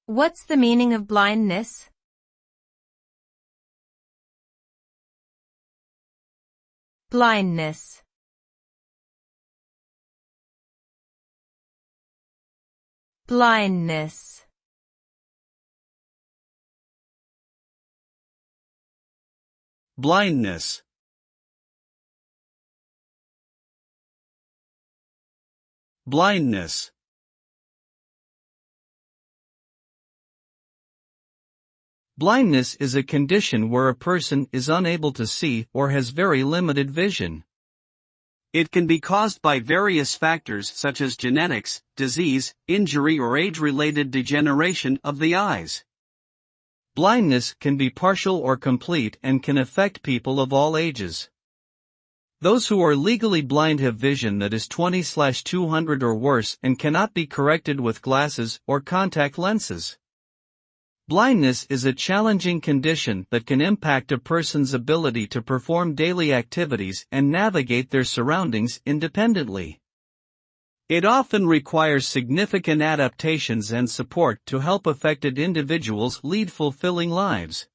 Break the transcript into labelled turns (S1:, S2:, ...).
S1: What's the meaning of blindness? Blindness. Blindness.
S2: Blindness. Blindness. Blindness is a condition where a person is unable to see or has very limited vision. It can be caused by various factors such as genetics, disease, injury or age-related degeneration of the eyes. Blindness can be partial or complete and can affect people of all ages. Those who are legally blind have vision that is 20/200 or worse and cannot be corrected with glasses or contact lenses. Blindness is a challenging condition that can impact a person's ability to perform daily activities and navigate their surroundings independently. It often requires significant adaptations and support to help affected individuals lead fulfilling lives.